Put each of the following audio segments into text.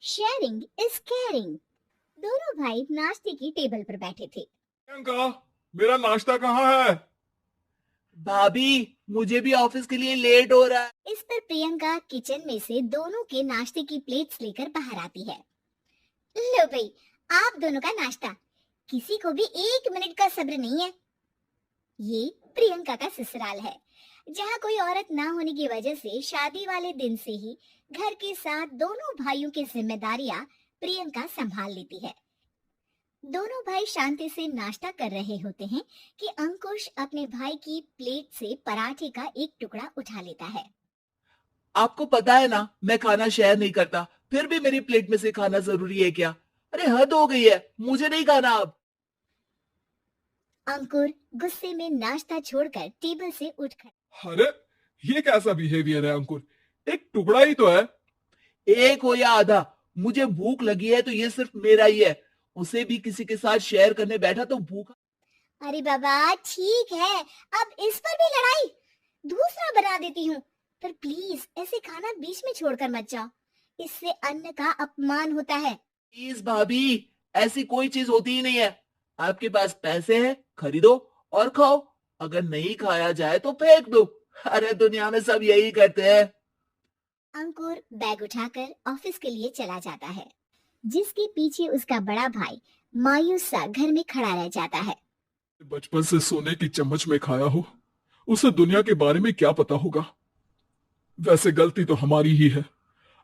Sharing is caring. दोनों भाई नाश्ते की टेबल पर बैठे थे। प्रियंका, मेरा नाश्ता कहाँ है? भाभी, मुझे भी ऑफिस के लिए लेट हो रहा है। इस पर प्रियंका किचन में से दोनों के नाश्ते की प्लेट्स लेकर बाहर आती है। लो भाई, आप दोनों का नाश्ता। किसी को भी 1 मिनट का सब्र नहीं है। ये प्रियंका का ससुराल है, जहाँ कोई औरत ना होने की वजह से शादी वाले दिन से ही घर के साथ दोनों भाइयों की जिम्मेदारियां प्रियंका संभाल लेती है। दोनों भाई शांति से नाश्ता कर रहे होते हैं कि अंकुश अपने भाई की प्लेट से पराठे का एक टुकड़ा उठा लेता है। आपको पता है ना, मैं खाना शेयर नहीं करता, फिर भी मेरी प्लेट में से खाना जरूरी है क्या? अरे हद हो गई है, मुझे नहीं खाना अब। अंकुर गुस्से में नाश्ता छोड़कर टेबल से उठ खड़ा। अरे, ये कैसा बिहेवियर है अंकुर? एक टुकड़ा ही तो है। एक हो या आधा, मुझे भूख लगी है तो ये सिर्फ मेरा ही है। उसे भी किसी के साथ शेयर करने बैठा तो भूखा। अरे बाबा ठीक है, अब इस पर भी लड़ाई। दूसरा बना देती हूँ, पर प्लीज ऐसे खाना बीच में छोड़कर मत जाओ। इससे अन्न का अपमान होता है। प्लीज भाभी, ऐसी कोई चीज होती ही नहीं है। आपके पास पैसे हैं, खरीदो और खाओ। अगर नहीं खाया जाए तो फेंक दो। अरे दुनिया में सब यही करते हैं। अंकुर बैग उठाकर ऑफिस के लिए चला जाता है, जिसके पीछे उसका बड़ा भाई मायूस सा घर में खड़ा रह जाता है। बचपन से सोने की चम्मच में खाया हो, उसे दुनिया के बारे में क्या पता होगा। वैसे गलती तो हमारी ही है।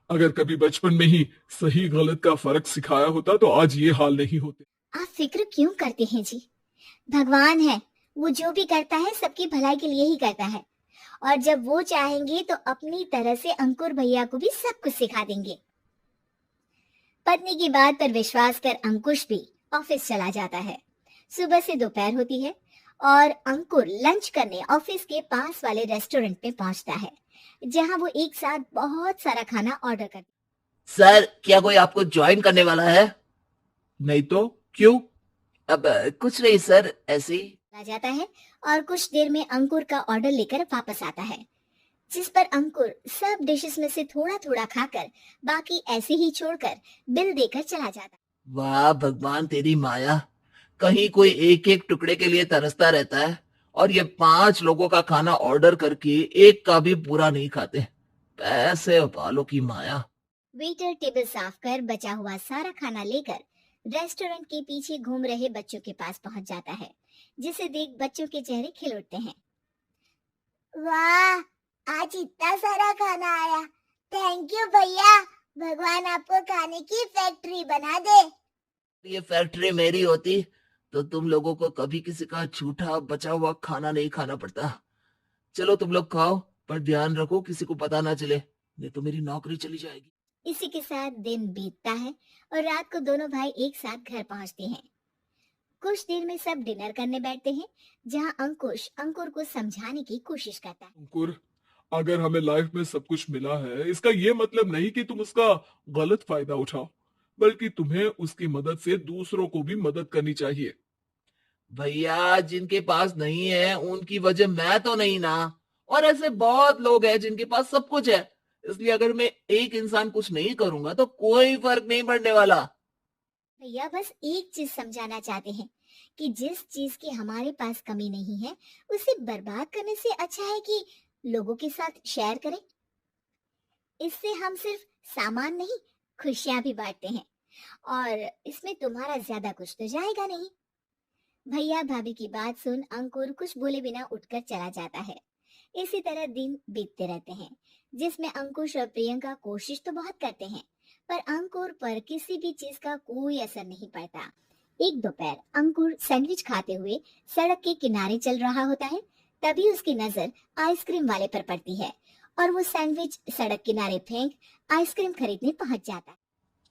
अगर कभी बचपन में ही सही गलत का फर्क सिखाया होता तो आज ये हाल नहीं होते। आप फिक्र क्यों करते हैं जी? भगवान है, वो जो भी करता है सबकी भलाई के लिए ही करता है। और जब वो चाहेंगे तो अपनी तरह से अंकुर भैया को भी सब कुछ सिखा देंगे। पत्नी की बात पर विश्वास कर अंकुश भी ऑफिस चला जाता है। सुबह से दोपहर होती है और अंकुर लंच करने ऑफिस के पास वाले रेस्टोरेंट में पहुंचता है, जहां वो एक साथ बहुत सारा खाना ऑर्डर करता सर, क्या कोई आपको ज्वाइन करने वाला है? नहीं तो क्यों? अब कुछ नहीं सर, ऐसे ही। चला जाता है और कुछ देर में अंकुर का ऑर्डर लेकर वापस आता है, जिस पर अंकुर सब डिशेस में से थोड़ा थोड़ा खाकर बाकी ऐसे ही छोड़कर बिल देकर चला जाता है। वाह भगवान, तेरी माया। कहीं कोई एक एक टुकड़े के लिए तरसता रहता है और ये 5 लोगों का खाना ऑर्डर करके एक का भी पूरा नहीं खाते। पैसे वालों की माया। वेटर टेबल साफ कर बचा हुआ सारा खाना लेकर रेस्टोरेंट के पीछे घूम रहे बच्चों के पास पहुंच जाता है, जिसे देख बच्चों के चेहरे खिल उठते हैं। वाह, आज इतना सारा खाना आया। थैंक यू भैया, भगवान आपको खाने की फैक्ट्री बना दे। ये फैक्ट्री मेरी होती तो तुम लोगों को कभी किसी का झूठा बचा हुआ खाना नहीं खाना पड़ता। चलो तुम लोग खाओ, पर ध्यान रखो किसी को पता ना चले, नहीं तो मेरी नौकरी चली जाएगी। इसी के साथ दिन बीतता है और रात को दोनों भाई एक साथ घर पहुंचते हैं। कुछ देर में सब डिनर करने बैठते हैं, जहां अंकुश अंकुर को समझाने की कोशिश करता है। अंकुर, अगर हमें लाइफ में सब कुछ मिला है, इसका ये मतलब नहीं कि तुम उसका गलत फायदा उठाओ, बल्कि तुम्हें उसकी मदद से दूसरों को भी मदद करनी चाहिए। भैया, जिनके पास नहीं है उनकी वजह मैं तो नहीं ना। और ऐसे बहुत लोग हैं जिनके पास सब कुछ है। इसलिए अगर मैं एक इंसान कुछ नहीं करूंगा तो कोई फर्क नहीं पड़ने वाला। भैया बस एक चीज समझाना चाहते हैं कि जिस चीज की हमारे पास कमी नहीं है, उसे बर्बाद करने से अच्छा है कि लोगों के साथ शेयर करें। इससे हम सिर्फ सामान नहीं, खुशियां भी बांटते हैं, और इसमें तुम्हारा ज्यादा कुछ तो जाएगा नहीं। भैया भाभी की बात सुन अंकुर कुछ बोले बिना उठकर चला जाता है। इसी तरह दिन बीतते रहते हैं, जिसमें अंकुश और प्रियंका कोशिश तो बहुत करते हैं, पर अंकुर पर किसी भी चीज का कोई असर नहीं पड़ता। एक दोपहर अंकुर सैंडविच खाते हुए सड़क के किनारे चल रहा होता है। तभी उसकी नजर आइसक्रीम वाले पर पड़ती है और वो सैंडविच सड़क किनारे फेंक आइसक्रीम खरीदने पहुंच जाता है।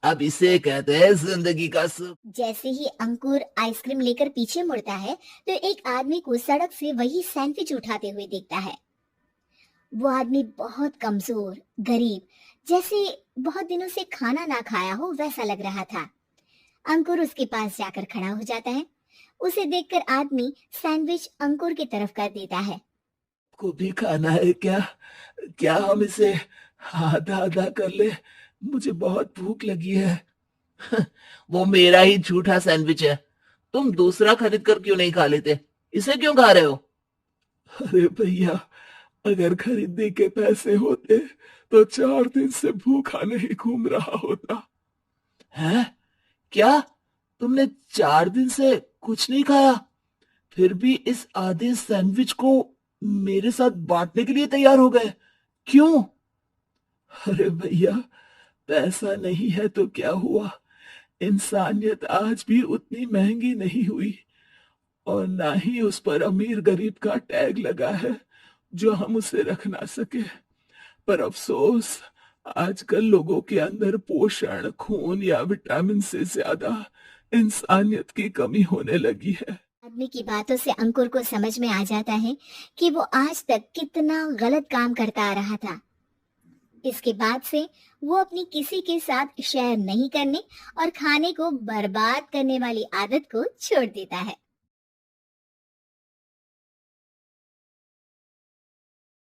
अब इसे कहते हैं जिंदगी का सुख। जैसे ही अंकुर आइसक्रीम लेकर पीछे मुड़ता है तो एक आदमी को सड़क से वही सैंडविच उठाते हुए देखता है। वो आदमी बहुत कमजोर, गरीब, जैसे बहुत दिनों से खाना ना खाया हो वैसा लग रहा था। अंकुर उसके पास जाकर खड़ा हो जाता है। उसे देखकर आदमी सैंडविच अंकुर की तरफ कर देता है। को भी खाना है क्या? क्या हम इसे आधा आधा कर ले? मुझे बहुत भूख लगी है। वो मेरा ही झूठा सैंडविच है, तुम दूसरा खरीद कर क्यों नहीं खा लेते? इसे क्यों खा रहे हो? अरे भैया, अगर खरीदने के पैसे होते तो 4 दिन से भूखा नहीं घूम रहा होता। हैं? क्या तुमने 4 दिन से कुछ नहीं खाया, फिर भी इस आधे सैंडविच को मेरे साथ बांटने के लिए तैयार हो गए? क्यों? अरे भैया, पैसा नहीं है तो क्या हुआ, इंसानियत आज भी उतनी महंगी नहीं हुई, और ना ही उस पर अमीर गरीब का टैग लगा है जो हम उसे रख ना सके। पर अफसोस, आजकल लोगों के अंदर पोषण, खून या विटामिन से ज्यादा इंसानियत की कमी होने लगी है। आदमी की बातों से अंकुर को समझ में आ जाता है कि वो आज तक कितना गलत काम करता आ रहा था। इसके बाद से वो अपनी किसी के साथ शेयर नहीं करने और खाने को बर्बाद करने वाली आदत को छोड़ देता है।